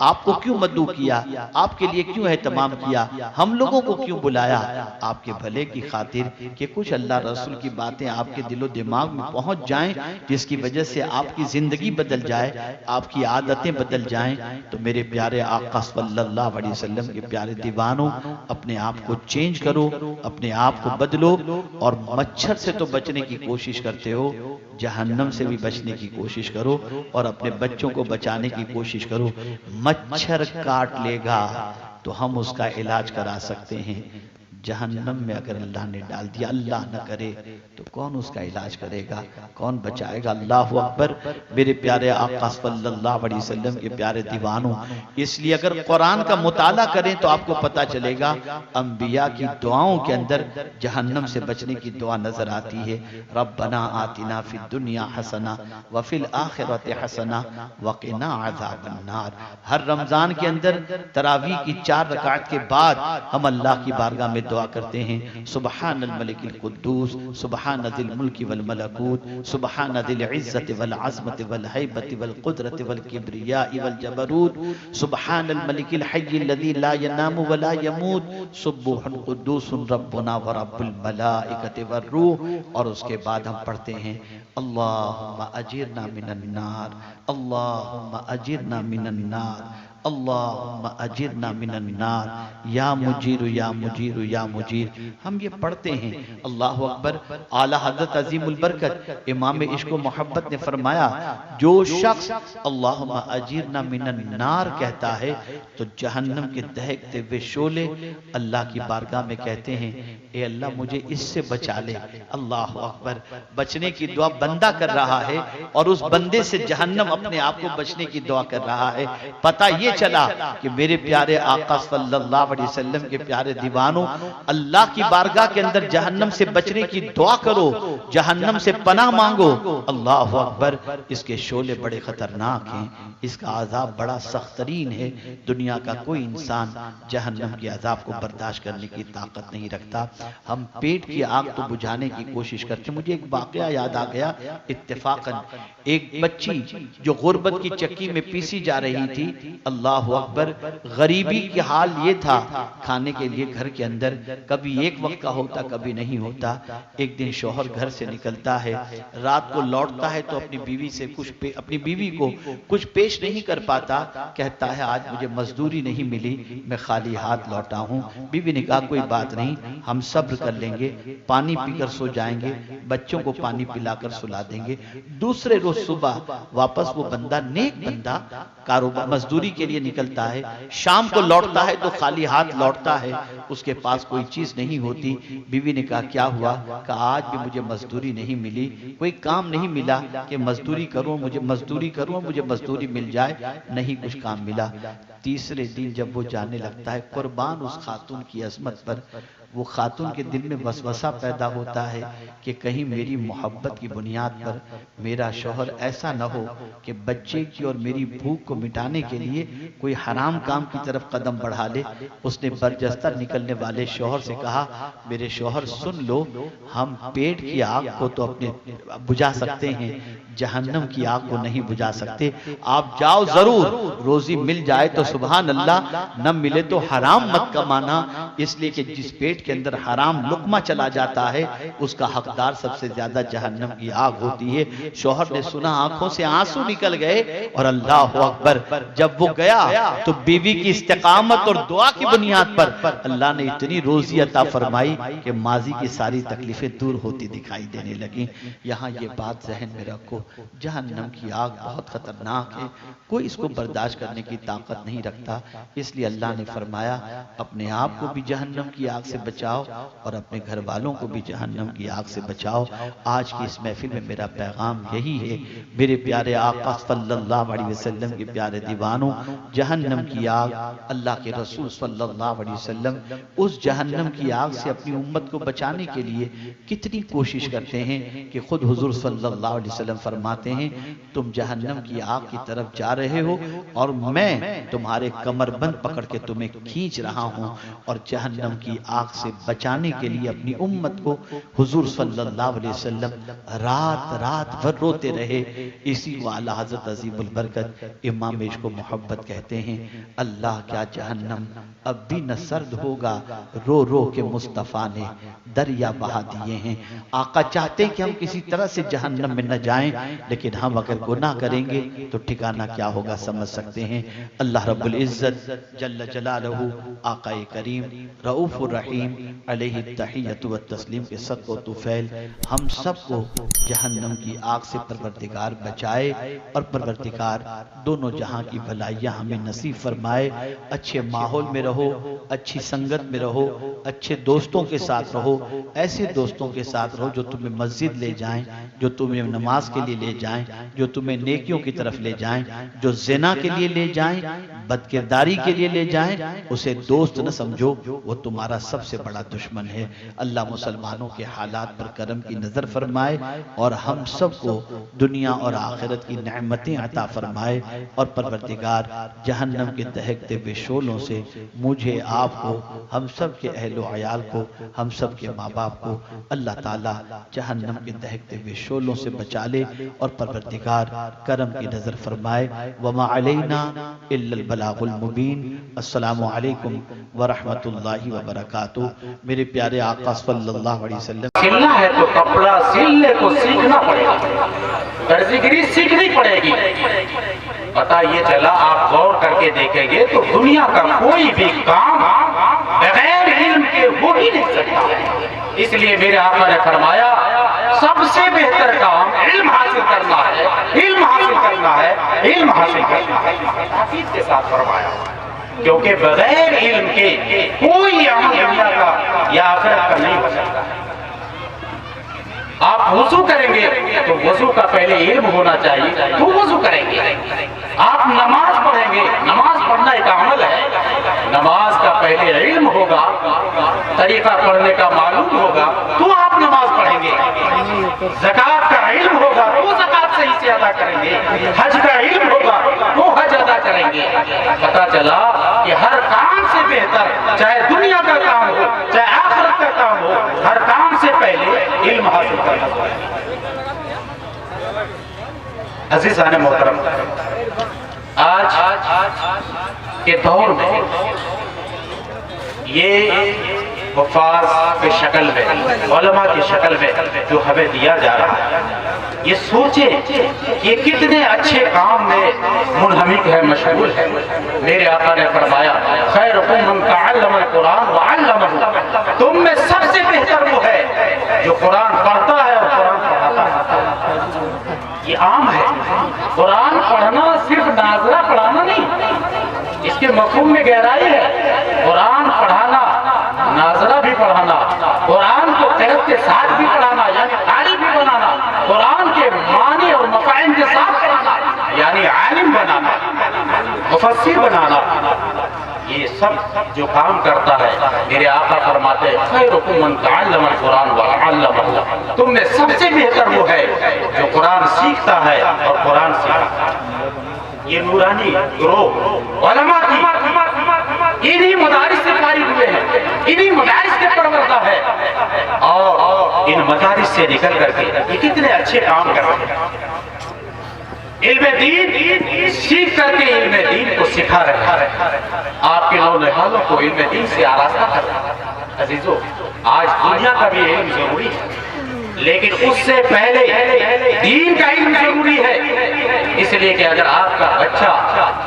آپ کو کیوں مدعو کیا، آپ کے لیے کیوں اہتمام کیا، ہم لوگوں کو کیوں بلایا؟ آپ کے بھلے کی خاطر کہ کچھ اللہ رسول کی باتیں آپ کے دل و دماغ میں پہنچ جائیں جس کی وجہ سے آپ کی زندگی بدل جائے، آپ کی عادتیں بدل جائیں۔ تو میرے پیارے آقا صلی اللہ علیہ وسلم کے پیارے دیوانوں، اپنے آپ کو چینج کرو، اپنے آپ کو بدلو، اور مچھر سے تو بچنے کی کوشش کرتے ہو، جہنم سے بھی بچنے کی کوشش کرو اور اپنے بچوں کو بچانے کی کوشش کرو۔ مچھر کاٹ لے گا تو ہم اس کا علاج کرا سکتے ہیں، جہنم میں اگر اللہ نے ڈال دیا، اللہ نہ کرے تو کون اس کا علاج کرے گا، کون بچائے گا؟ اللہ اکبر۔ میرے پیارے آقا صلی اللہ علیہ وسلم کے پیارے دیوانوں، اس لیے اگر قرآن کا مطالعہ کریں تو آپ کو پتہ چلے گا انبیاء کی دعاؤں کے اندر جہنم سے بچنے کی دعا نظر آتی ہے۔ ربنا آتنا فی الدنیا حسنہ وفی الآخرۃ حسنہ وقنا عذاب النار۔ ہر رمضان کے اندر تراویح کی 4 رکعت کے بعد ہم اللہ کی بارگاہ میں دعا کرتے ہیں، سبحان الملک القدوس، سبحان ذی الملک والملکوت، سبحان ذی العزت والعظمت والہیبت والقدرت والکبریاء والجبروت، سبحان الملک الحی الذی لا ینام ولا یموت، سبوح قدوس ربنا ورب الملائکۃ والروح۔ اور اس کے بعد ہم پڑھتے ہیں اللہم اجرنا من النار، اللہم اجرنا من النار، اللہم اجرنا من النار، یا مجیر یا مجیر یا مجیر۔ ہم یہ پڑھتے ہیں۔ اللہ اکبر۔ اعلیٰ حضرت عظیم البرکت امام عشق و محبت نے فرمایا جو شخص اللہم اجرنا من النار کہتا ہے تو جہنم کے دہکتے ہوئے شعلے اللہ کی بارگاہ میں کہتے ہیں اے اللہ مجھے اس سے بچا لے۔ اللہ اکبر۔ بچنے کی دعا بندہ کر رہا ہے اور اس بندے سے جہنم اپنے آپ کو بچنے کی دعا کر رہا ہے۔ پتہ یہ چلا کہ میرے پیارے آقا صلی اللہ علیہ وسلم کے پیارے دیوانوں، اللہ کی بارگاہ کے اندر جہنم سے بچنے کی دعا کرو، جہنم سے پناہ مانگو۔ اللہ اکبر۔ اس کے شعلے بڑے خطرناک ہیں، اس کا عذاب بڑا سخت ترین ہے۔ دنیا کا کوئی انسان جہنم کے عذاب کو برداشت کرنے کی طاقت نہیں رکھتا۔ ہم پیٹ کی آگ تو بجھانے کی کوشش کرتے ہیں۔ مجھے ایک واقعہ یاد آ گیا اتفاقاً، ایک بچی جو غربت کی چکی میں پیسی جا رہی تھی، اللہ اکبر، غریبی کی حال یہ تھا کھانے کے لیے گھر کے اندر کبھی ایک وقت کا ہوتا کبھی نہیں ہوتا۔ ایک دن شوہر گھر سے نکلتا ہے، رات کو لوٹتا ہے تو اپنی بیوی کو کچھ پیش نہیں کر پاتا، کہتا ہے آج مجھے مزدوری نہیں ملی، میں خالی ہاتھ لوٹا ہوں۔ بیوی نے کہا کوئی بات نہیں، ہم صبر کر لیں گے، پانی پی کر سو جائیں گے، بچوں کو پانی پلا کر سلا دیں گے۔ دوسرے روز صبح واپس وہ بندہ، نیک بندہ، کاروبار مزدوری کے لیے نکلتا ہے، شام کو لوٹتا ہے تو خالی ہاتھ لوٹتا ہے، اس کے پاس کوئی چیز نہیں ہوتی۔ بیوی نے کہا کیا ہوا؟ کہا آج بھی مجھے مزدوری نہیں ملی، کوئی کام نہیں ملا کہ مزدوری کروں، مجھے مزدوری مل جائے، نہیں کچھ کام ملا۔ تیسرے دن جب وہ جانے لگتا ہے، قربان اس خاتون کی عظمت پر، وہ خاتون کے دل میں وسوسہ پیدا ہوتا ہے کہ کہیں میری محبت کی بنیاد پر میرا شوہر ایسا نہ ہو کہ بچے کی اور میری بھوک کو مٹانے کے لیے کوئی حرام کام کی طرف قدم بڑھا لے۔ اس نے برجستہ نکلنے والے شوہر سے کہا، میرے شوہر سن لو، ہم پیٹ کی آگ کو تو اپنے بجھا سکتے ہیں، جہنم کی آگ کو نہیں بجھا سکتے۔ آپ جاؤ ضرور، روزی مل جائے تو سبحان اللہ، نہ ملے تو حرام مت کمانا، اس لیے کہ جس پیٹ کے اندر حرام لقمہ چلا جاتا ہے اس کا حقدار سب سے زیادہ جہنم کی آگ ہوتی ہے۔ شوہر نے سنا، آنکھوں سے آنسو نکل گئے، اور اللہ اکبر، جب وہ گیا تو بیوی کی استقامت اور دعا کی بنیاد پر اللہ نے اتنی روزی عطا فرمائی کہ ماضی کی ساری تکلیفیں دور ہوتی دکھائی دینے لگیں۔ یہاں یہ بات ذہن میں رکھو، جہنم کی آگ بہت خطرناک ہے، کوئی اس کو برداشت کرنے کی طاقت نہیں رکھتا، اس لیے اللہ نے فرمایا اپنے آپ کو بھی جہنم کی آگ سے بچاؤ اور اپنے گھر والوں کو بھی جہنم کی آگ سے بچاؤ۔ آج کی اس محفل میں میرا پیغام یہی ہے، میرے پیارے آقا صلی اللہ علیہ وسلم کے پیارے دیوانوں، جہنم کی آگ، اللہ کے رسول صلی اللہ علیہ وسلم اس جہنم کی آگ سے اپنی امت کو بچانے کے لیے کتنی کوشش کرتے ہیں کہ خود حضور صلی اللہ علیہ وسلم فرماتے ہیں، تم جہنم کی آگ کی طرف جا رہے ہو اور میں تمہارے کمر بند پکڑ کے تمہیں کھینچ رہا ہوں، اور جہنم کی آگ سے بچانے کے لیے اپنی امت کو حضور صلی اللہ علیہ وسلم رات رات بھر روتے رہے۔ اسی کو اعلیٰ حضرت عظیم البرکت امام عشق و محبت کہتے ہیں، اللہ کیا جہنم اب بھی نہ سرد ہوگا، رو رو کے مصطفیٰ نے دریا بہا دیے ہیں۔ آقا چاہتے کہ ہم کسی طرح سے جہنم میں نہ جائیں، لیکن ہم اگر گناہ کریں گے تو ٹھکانہ کیا ہوگا سمجھ سکتے ہیں۔ اللہ رب العزت جل جلالہ، آقا کریم رؤوف الرحیم علیہ التحیۃ والتسلیم کے صدقہ و طفیل ہم سب کو جہنم کی آگ سے پروردگار بچائے، اور پروردگار دونوں جہاں کی بھلائیاں ہمیں نصیب فرمائے۔ اچھے ماحول میں رہو، اچھی سنگت میں رہو، اچھے دوستوں کے ساتھ رہو، ایسے دوستوں کے ساتھ رہو جو تمہیں مسجد لے جائیں، جو تمہیں نماز کے لیے لے جائیں، جو تمہیں نیکیوں کی طرف لے جائیں، جو زنا کے لیے لے جائیں، بدکرداری کے لیے لے جائیں، اسے دوست نہ سمجھو، وہ تمہارا سب سے بڑا دشمن ہے۔ اللہ مسلمانوں کے حالات پر کرم کی نظر فرمائے اور ہم سب کو دنیا اور آخرت کی نعمتیں عطا فرمائے، اور پروردگار جہنم کے دہکتے ہوئے شعلوں سے مجھے، آپ کو، ہم سب کے اہل و عیال کو، ہم سب کے ماں باپ کو اللہ تعالیٰ جہنم کے دہکتے ہوئے شعلوں سے بچا لے، اور پروردگار کرم کی نظر فرمائے۔ وما علینا الا البلاغ المبین۔ السلام علیکم ورحمۃ اللہ وبرکاتہ۔ میرے پیارے آقا صلی اللہ علیہ وسلم، سلنا ہے تو کپڑا سلنے کو سیکھنا پڑے گا، درزیگری سیکھنی پڑے گی۔ پتہ یہ چلا، آپ غور کر کے دیکھیں گے تو دنیا کا کوئی بھی کام بغیر علم کے ہو ہی نہیں سکتا۔ اس لیے میرے آقا نے فرمایا سب سے بہتر کام علم حاصل کرنا ہے، علم حاصل کرنا ہے، علم حاصل کرنا ہے، تاکید کے ساتھ فرمایا، کیونکہ بغیر علم کے کوئی عمل دنیا کا یا آخرت کا نہیں ہو سکتا۔ آپ وضو کریں گے تو وضو کا پہلے علم ہونا چاہیے تو وضو کریں گے۔ آپ نماز پڑھیں گے، نماز پڑھنا ایک عمل ہے، نماز کا پہلے علم ہوگا، طریقہ پڑھنے کا معلوم ہوگا تو آپ نماز پڑھیں گے۔ زکوٰۃ کا علم ہوگا تو زکوٰۃ صحیح سے ادا کریں گے، حج کا علم ہوگا تو حج ادا کریں گے۔ پتہ چلا کہ ہر کام سے بہتر، چاہے دنیا کا کام ہو چاہے آخرت کا کام ہو، ہر کام سے پہلے علم حاصل کرنا۔ عزیزان محترم، آج کے دور میں یہ وفاظ کی شکل میں، علماء کی شکل میں جو ہمیں دیا جا رہا ہے، یہ سوچے یہ کتنے اچھے کام میں منہمک ہے، مشغول ہے۔ میرے آقا نے فرمایا خیرکم من تعلم القرآن وعلمہ، تم میں سب سے بہتر وہ ہے جو قرآن پڑھتا ہے اور قرآن پڑھاتا ہے۔ یہ عام ہے، قرآن پڑھنا صرف ناظرہ پڑھانا نہیں، اس کے مفہوم میں گہرائی ہے۔ قرآن پڑھانا، ناظرہ بھی پڑھانا، قرآن کو قرأت کے ساتھ بھی پڑھانا یعنی قاری بھی بنانا، قرآن کے معنی اور مفاہیم کے ساتھ پڑھانا یعنی عالم بنانا، مفسر بنانا، یہ سب جو کام کرتا ہے، میرے آقا فرماتے ہیں خیرکم من تعلم القرآن وعلمہ، تم میں سب سے بہتر وہ ہے جو قرآن سیکھتا ہے اور قرآن سیکھتا ہے۔ یہ نورانی گروہ علماء کی انہی مدارس سے فارغ ہوئے ہیں، انہی مدارس کے پروردہ ہے، اور ان مدارس سے نکل کر کے یہ کتنے اچھے کام کر رہے ہیں۔ علم دین سیکھ کر کے علم دین کو سکھا رہے ہیں، آپ کے نونہالوں کو علم دین سے آراستہ کر رہے ہیں۔ عزیزو، آج دنیا کا بھی علم ضروری ہے، لیکن اس سے پہلے دین کا علم ضروری ہے، اس لیے کہ اگر آپ کا بچہ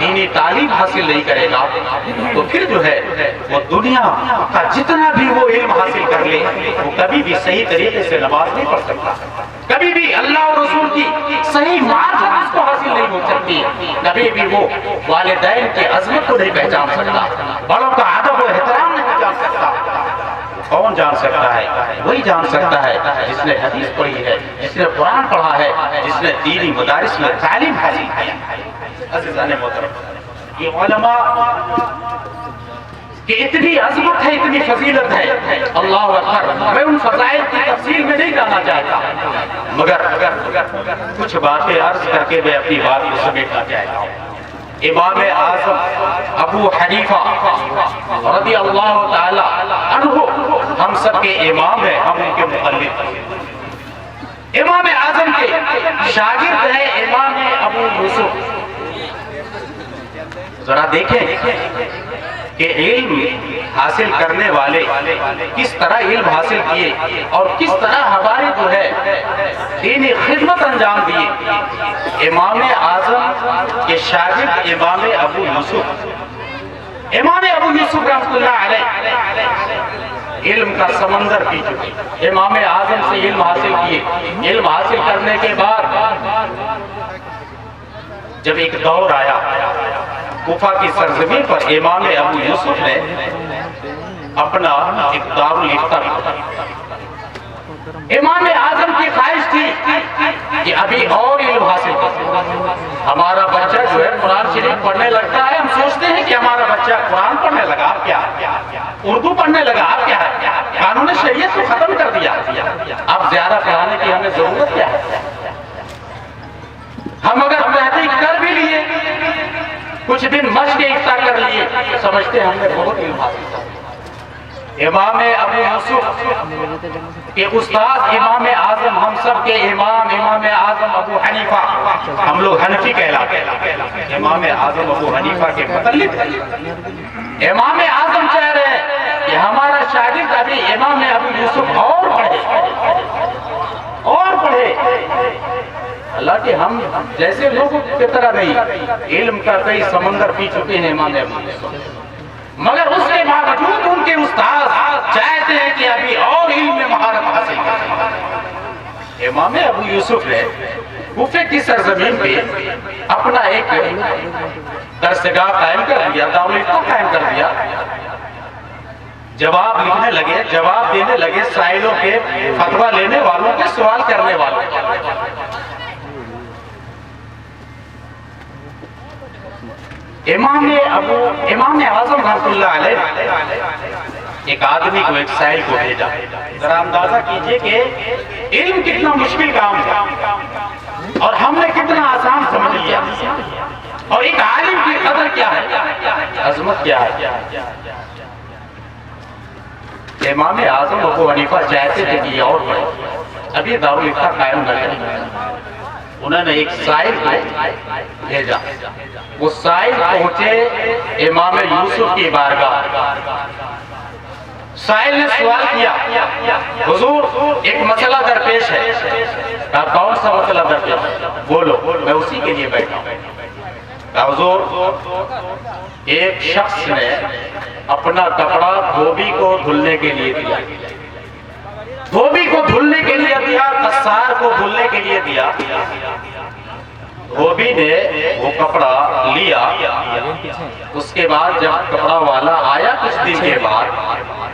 دینی تعلیم حاصل نہیں کرے گا تو پھر جو ہے وہ دنیا کا جتنا بھی وہ علم حاصل کر لے وہ کبھی بھی صحیح طریقے سے نماز نہیں پڑھ سکتا، کبھی بھی اللہ اور رسول کی صحیح معرفت اس کو حاصل نہیں ہو سکتی، کبھی بھی وہ والدین کی عظمت کو نہیں پہچان سکتا، بڑوں کا ادب و احترام نہیں جان سکتا۔ کون جان سکتا ہے؟ وہی جان سکتا ہے جس نے حدیث پڑھی ہے، جس نے قرآن پڑھا ہے، جس نے دینی مدارس میں تعلیم حاصل کی ہے۔ عزیزان محترم، یہ علماء کہ اتنی عظمت ہے، اتنی فضیلت ہے، اللہ اکبر، میں ان فضائل کی تفصیل میں نہیں جانا چاہتا، مگر کچھ باتیں عرض کر کے میں اپنی بات کو سمیٹنا چاہتا ہوں۔ امام اعظم ابو حنیفہ رضی اللہ تعالی عنہ ہم سب کے امام ہیں، ہم ان کے مقلد ہیں۔ امام اعظم کے شاگرد ہیں امام ابو یوسف۔ ذرا دیکھیں کہ علم حاصل کرنے والے کس طرح علم حاصل کیے اور کس طرح ہمارے جو ہے دینی خدمت انجام دیے۔ امام اعظم کے شاگرد امام ابو یوسف، امام ابو یوسف رحمۃ اللہ علیہ علم کا سمندر پی چکے، امام اعظم سے علم حاصل کیے۔ علم حاصل کرنے کے بعد جب ایک دور آیا کوفہ کی سرزمین پر، امام ابو یوسف نے اپنا ایک دارالفتہ بنایا۔ امام اعظم کی خواہش تھی کہ ابھی اور علم حاصل کریں، ہمارا بچہ جو ہے قرآن شریف پڑھنے لگتا ہے، ہم سوچتے ہیں کہ ہمارا بچہ قرآن پڑھنے لگا، اب کیا اردو پڑھنے لگا، اب کیا ہے، قانون شریعت کو ختم کر دیا، اب زیادہ پڑھانے کی ہمیں ضرورت کیا ہے؟ ہم اگر تحقیق کر بھی لیے، کچھ دن مشق افتہ کر لیے، سمجھتے ہیں ہم نے بہت علم حاصل کیا۔ امام ابو یوسف کے استاد امام اعظم، ہم سب کے امام امام اعظم ابو حنیفہ، ہم لوگ حنفی کہلاتے ہیں، امام اعظم ابو حنیفہ کے مقلد ہیں۔ امام اعظم چاہ رہے ہیں کہ ہمارا شاگرد ابھی امام ابو یوسف اور پڑھے، حالانکہ ہم جیسے لوگوں کی طرح نہیں، علم کا کئی سمندر پی چکے ہیں امام ابو یوسف، مگر اس کے باوجود ان کے استاد چاہتے ہیں کہ ابھی اور علم میں مہارت حاصل کریں۔ امام ابو یوسف نے کوفے کی سرزمین پہ اپنا ایک درسگاہ قائم کر دیا، دارالفتہ قائم کر دیا، جواب لکھنے لگے، جواب دینے لگے سائلوں کے، فتویٰ لینے والوں کے، سوال کرنے والوں کے۔ امام اعظم رحمۃ اللہ علیہ ایک آدمی کو، ایک سائل کو بھیجا۔ ذرا اندازہ کیجئے کہ علم کتنا مشکل کام ہے اور ہم نے کتنا آسان سمجھ لیا، اور ایک عالم کی قدر کیا ہے، عظمت کیا ہے۔ امام اعظم ابو حنیفہ چاہتے تھے کہ یہ اور پڑھے، ابھی دارالفتہ قائم نہ کریں، انہوں نے ایک سائل کو بھیجا۔ وہ سائل پہنچے امام یوسف کی بارگاہ، سائل نے سوال کیا، حضور ایک مسئلہ درپیش ہے۔ کہا کون سا مسئلہ درپیش ہے؟ بولو، میں اسی کے لیے بیٹھا ہوں۔ کہا حضور ایک شخص نے اپنا کپڑا دھوبی کو دھلنے کے لیے دیا، دھوبی کو دھلنے کے لیے دیا، قصار کو دھلنے کے لیے دیا، دھوبی نے وہ کپڑا لیا، اس کے بعد جب کپڑا والا آیا کچھ دن کے بعد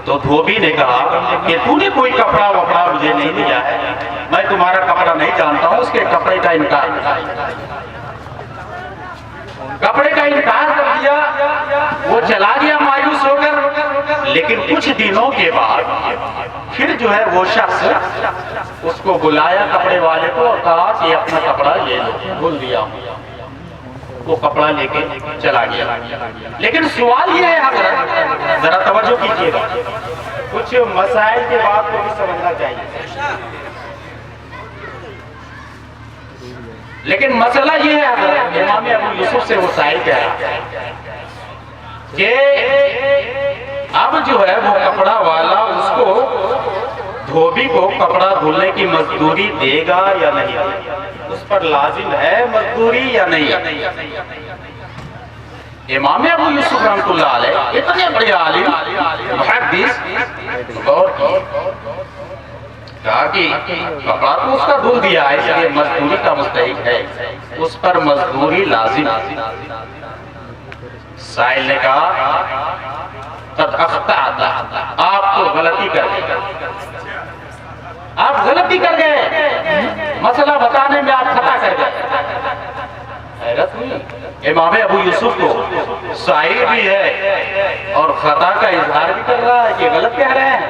تو دھوبی نے کہا کہ تو نے کوئی کپڑا وپڑا مجھے نہیں دیا ہے، میں تمہارا کپڑا نہیں جانتا ہوں، اس کے کپڑے کا انکار کر دیا، وہ چلا گیا لیکن کچھ دنوں کے بعد پھر جو ہے وہ شخص اس کو بلایا کپڑے والے کو اور کہا کہ اپنا کپڑا لے لو، بھول دیا ہوں۔ وہ کپڑا لے کے چلا گیا۔ لیکن سوال یہ ہے حضرت، ذرا توجہ کیجیے گا، کچھ مسائل کے بعد کو بھی سمجھنا چاہیے۔ لیکن مسئلہ یہ ہے حضرت، امام ابو یوسف سے وہ سائل کہہ رہا کہ اب جو ہے وہ کپڑا والا اس کو دھوبی کو کپڑا دھلنے کی مزدوری دے گا یا نہیں، اس پر لازم ہے مزدوری یا نہیں۔ امام ابو یوسف رحمۃ اللہ علیہ اتنے بڑے عالم محدث غور کی، کہا کہ کپڑا تو اس کا دھل دیا ہے، اس لیے مزدوری کا مستحق ہے، اس پر مزدوری لازم۔ سائل نے کہا قد اخطأت، آپ تو غلطی کر گئے، آپ غلطی کر گئے، مسئلہ بتانے میں آپ خطا کر گئے۔ حیرت ہوئی امام ابو یوسف کو، سائل بھی ہے اور خطا کا اظہار بھی کر رہا ہے کہ غلط کہہ رہے ہیں،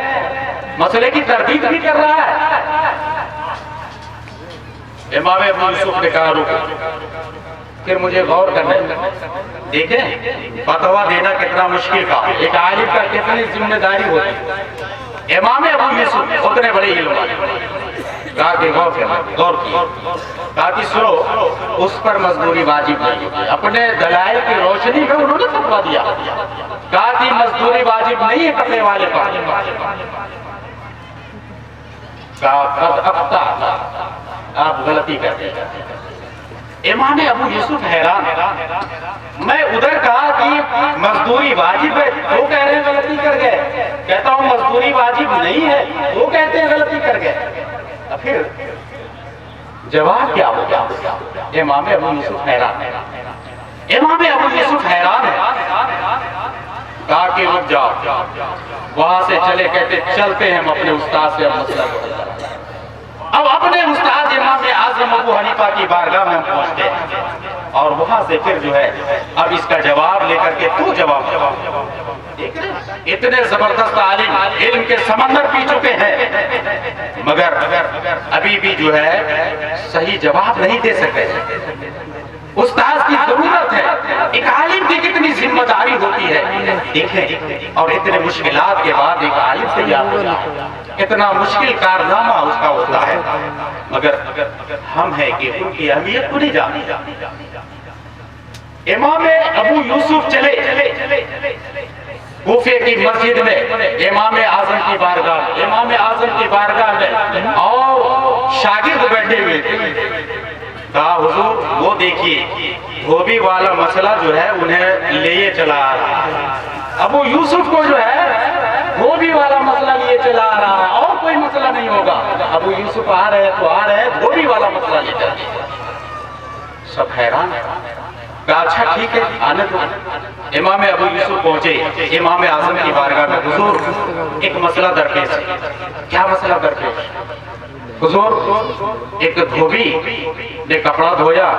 مسئلے کی تردید بھی کر رہا ہے۔ امام ابو یوسف نے کہا رکو، پھر مجھے غور کرنا ہے۔ دیکھیں فتویٰ دینا کتنا مشکل کا، ایک عالم کا کتنی ذمہ داری ہوتی ہے۔ امام ابو یوسف اتنے بڑے علم والے، کہا کہ غور کرنا، غور کیا، کہا کہ سنو اس پر مزدوری واجب نہیں ہے۔ اپنے دلائل کی روشنی میں انہوں نے فتویٰ دیا، کہا کہ مزدوری واجب نہیں ہے کپڑے والے پر۔ کہا قد اخطأت، آپ غلطی کرتے ہیں۔ امام ابو یوسف حیران، میں ادھر کہا کہ مزدوری واجب ہے، وہ کہہ رہے ہیں غلطی کر گئے، کہتا ہوں مزدوری واجب نہیں ہے، وہ کہتے ہیں غلطی کر گئے، پھر جواب کیا ہوگا؟ امام ابو یوسف حیران، امام ابو یوسف حیران ہے، کہا کہ رک جاؤ، وہاں سے چلے، کہتے چلتے ہیں ہم اپنے استاد سے اب مسئلہ کو حل کریں۔ اب اپنے استاد امام اعظم ابو حنیفہ کی بارگاہ میں ہم پہنچتے ہیں اور وہاں سے پھر جو ہے اب اس کا جواب لے کر کے تو جواب اتنے زبردست عالم علم کے سمندر پی چکے ہیں، مگر ابھی بھی جو ہے صحیح جواب نہیں دے سکے۔ استاد کی ضرورت ہے، ایک عالم کی کتنی ذمہ داری ہوتی ہے دیکھیں، اور اتنے مشکلات کے بعد ایک عالم تیار ہو جائے، اتنا مشکل کارنامہ اس کا ہوتا ہے، مگر ہم ہیں کہ ان کی اہمیت کو نہیں جانتے۔ امام ابو یوسف چلے کوفے کی مسجد میں امام اعظم کی بارگاہ، امام اعظم کی بارگاہ میں اور شاگرد بیٹھے ہوئے تھے، کہا حضور وہ دیکھیے دھوبی والا مسئلہ جو ہے انہیں لیے چلا آ رہا ہے، ابو یوسف کو جو ہے دھوبی والا مسئلہ لیے چلا آ رہا ہے، اور کوئی مسئلہ نہیں ہوگا، ابو یوسف آ رہے تو آ رہے، دھوبی والا مسئلہ لے چلا۔ سب حیران، کہا اچھا ٹھیک ہے آنے دو۔ امام ابو یوسف پہنچے امام اعظم کی بارگاہ میں، حضور ایک مسئلہ درپیش ہے۔ کیا مسئلہ درپیش؟ حضور ایک دھوبی نے کپڑا دھویا،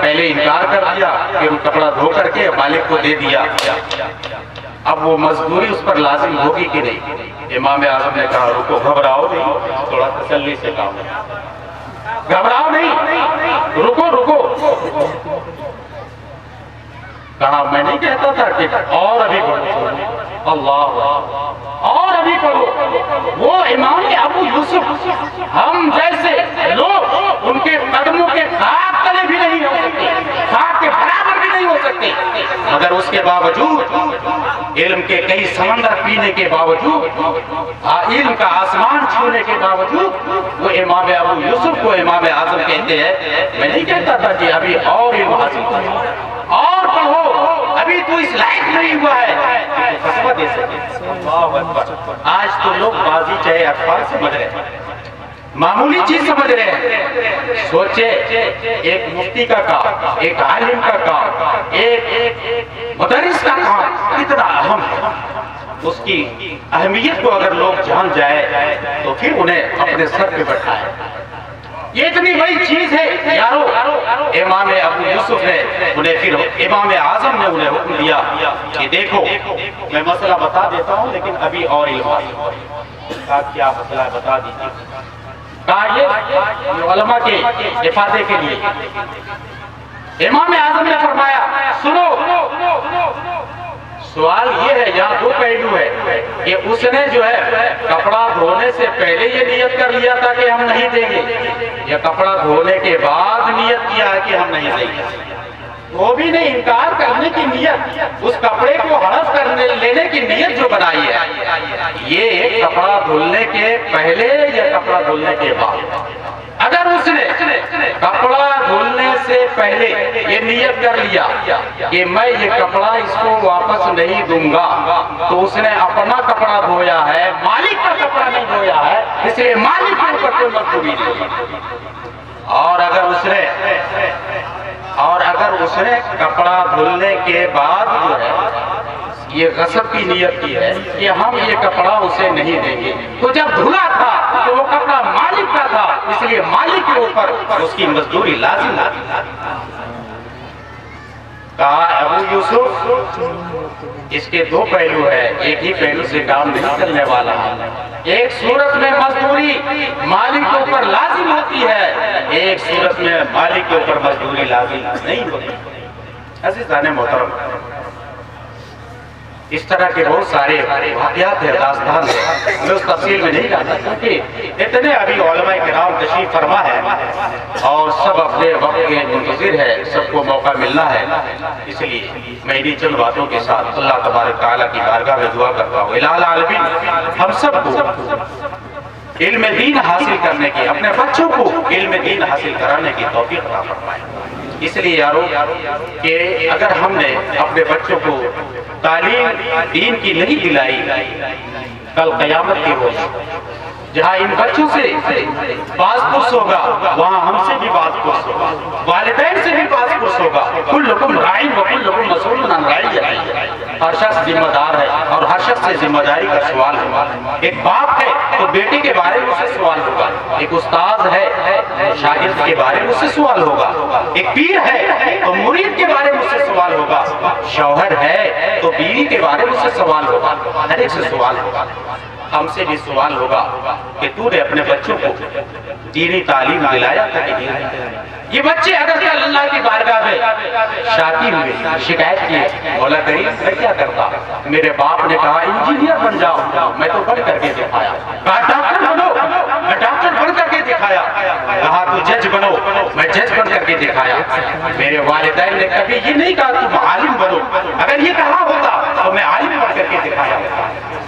پہلے انکار کر دیا، پھر وہ کپڑا دھو کر کے مالک کو دے دیا، اب وہ مزدوری اس پر لازم ہوگی کہ نہیں؟ امام اعظم نے کہا رکو، گھبراؤ نہیں، تھوڑا تسلی سے کام، گھبراؤ نہیں، رکو رکو۔ کہا میں نہیں کہتا تھا کہ اور ابھی پڑھو، اللہ اور ابھی پڑھو۔ وہ امام ابو یوسف ہم جیسے لوگ ان کے قدموں کے خاک تلے بھی نہیں ہو سکتے، خاک کے برابر بھی نہیں ہو سکتے، مگر اس کے باوجود علم کے کئی سمندر پینے کے باوجود، علم کا آسمان چھونے کے باوجود وہ امام ابو یوسف کو امام اعظم کہتے ہیں میں نہیں کہتا تھا کہ ابھی اور علم حاصل کرو، اور پڑھو، ابھی تو اس لائق نہیں ہوا ہے فتویٰ دے سکے۔ اللہ اکبر۔ آج تو لوگ بازی چاہے اخبار سمجھ رہے ہیں، معمولی چیز سمجھ رہے ہیں۔ سوچے ایک مفتی کا کام، ایک عالم کا کام، ایک مدرس کا کام کتنا اہم ہے، اس کی اہمیت کو اگر لوگ جان جائے تو پھر انہیں اپنے سر پہ بٹھائے۔ یہ اتنی بڑی چیز ہے یارو. امام ابو یوسف نے انہیں پھر امام اعظم نے انہیں حکم دیا کہ دیکھو میں مسئلہ بتا دیتا ہوں لیکن ابھی اور علم ہے. کہا کیا مسئلہ ہے بتا دیجیے. کہا یہ علماء کے افادے کے لیے. امام اعظم نے فرمایا سنو سوال یہ ہے یہاں دو پہلو ہے کہ اس نے جو ہے کپڑا دھونے سے پہلے یہ نیت کر لیا تھا کہ ہم نہیں دیں گے یا کپڑا دھونے کے بعد نیت کیا ہے کہ ہم نہیں دیں گے. وہ بھی نہیں انکار کرنے کی نیت اس کپڑے کو ہڑپ کرنے لینے کی نیت جو بنائی ہے یہ کپڑا دھلنے کے پہلے یا کپڑا دھلنے کے بعد. اگر اس نے کپڑا دھلنے سے پہلے یہ نیت کر لیا کہ میں یہ کپڑا اس کو واپس نہیں دوں گا تو اس نے اپنا کپڑا دھویا ہے مالک کا کپڑا نہیں دھویا ہے اس لیے مالک کے اوپر کوئی مجبوری نہیں. اور اگر اس نے کپڑا دھلنے کے بعد جو ہے یہ غصب کی نیت کی ہے کہ ہم یہ کپڑا اسے نہیں دیں گے تو جب دھلا تھا تو وہ کپڑا مالک کا تھا اس لیے مالک کے اوپر اس کی مزدوری لازم تھی. کہا ابو یوسف اس کے دو پہلو ہے ایک ہی پہلو سے کام نہیں چلنے والا. ایک صورت میں مزدوری مالک کے اوپر لازم ہوتی ہے ایک صورت میں مالک کے اوپر مزدوری لازم نہیں ہوتی. عزیزان محترم اس طرح کے بہت سارے واقعات ہیں داستان ہیں میں اس تفصیل میں نہیں جاتا کیونکہ اتنے ابھی علماء کرام تشریف فرما ہے اور سب اپنے وقت کے منتظر ہے سب کو موقع ملنا ہے. اس لیے میں انہی چند باتوں کے ساتھ اللہ تبارک تعالیٰ کی بارگاہ میں دعا کرتا ہوں الہ العالمین ہم سب کو علم دین حاصل کرنے کی اپنے بچوں کو علم دین حاصل کرانے کی توفیق عطا فرمائے. اس لیے یارو کہ اگر ہم نے اپنے بچوں کو تعلیم دین کی نہیں دلائی کل قیامت کی روز جہاں ان بچوں سے باز پرس ہوگا وہاں ہم سے بھی باز پرس ہوگا والدین سے بھی باز پرس ہوگا. کلکم راعٍ وکلکم مسئول عن رعیتہ. ہر شخص ذمہ دار ہے اور ہر شخص سے ذمہ داری کا سوال ہوگا. ایک باپ ہے تو بیٹے کے بارے میں اس سے سوال ہوگا. ایک استاد ہے شاگرد کے بارے میں اس سے سوال ہوگا. ایک پیر ہے تو مرید کے بارے میں اس سے سوال ہوگا. شوہر ہے تو بیوی کے بارے میں اس سے سوال ہوگا. ہر ایک سے سوال ہوگا. ہم سے بھی سوال ہوگا کہ تو نے اپنے بچوں کو دینی تعلیم دلایا تھا کہ نہیں. یہ بچے اگر کل اللہ کی بارگاہ میں شاکی ہوئے شکایت کی مولا کریم میں کیا کرتا میرے باپ نے کہا انجینئر بن جاؤ میں تو بن کر کے دکھایا. کہا ڈاکٹر بنو میں ڈاکٹر بن کر کے دکھایا. کہا تو جج بنو میں جج بن کر کے دکھایا. میرے والدین نے کبھی یہ نہیں کہا تم عالم بنو. اگر یہ کہا ہوتا تو میں عالم بن کر کے دکھایا.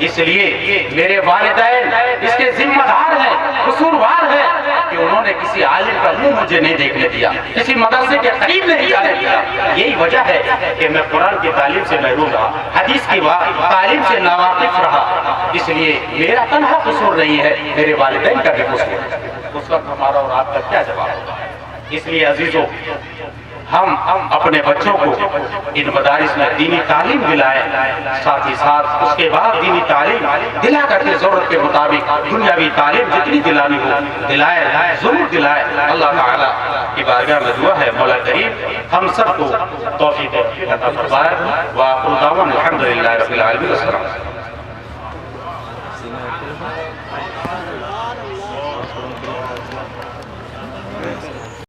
اس لیے میرے والدین اس کے ذمہ دار ہیں قصوروار ہیں کہ انہوں نے کسی عالم کا منہ مجھے نہیں دیکھنے دیا کسی مدرسے کے قریب نہیں جانے دیا. یہی وجہ ہے کہ میں قرآن کی تعلیم سے محروم رہا حدیث کی تعلیم سے ناواقف رہا. اس لیے میرا تنہا قصور نہیں ہے میرے والدین کا بھی قصور ہے. اس وقت ہمارا اور آپ کا کیا جواب ہوگا. اس لیے عزیزو ہم اپنے بچوں کو ان مدارس میں دینی تعلیم دلائیں ساتھ ہی ساتھ اس کے بعد دینی تعلیم دلا کر کے ضرورت کے مطابق دنیاوی تعلیم جتنی دلانی ہو دلائیں ضرور دلائیں. اللہ تعالیٰ کی بارگاہ میں دعا ہے مولا کریم ہم سب کو توفیق عطا فرمائے. وآخر دعوانا الحمدللہ رب العالمین. السلام.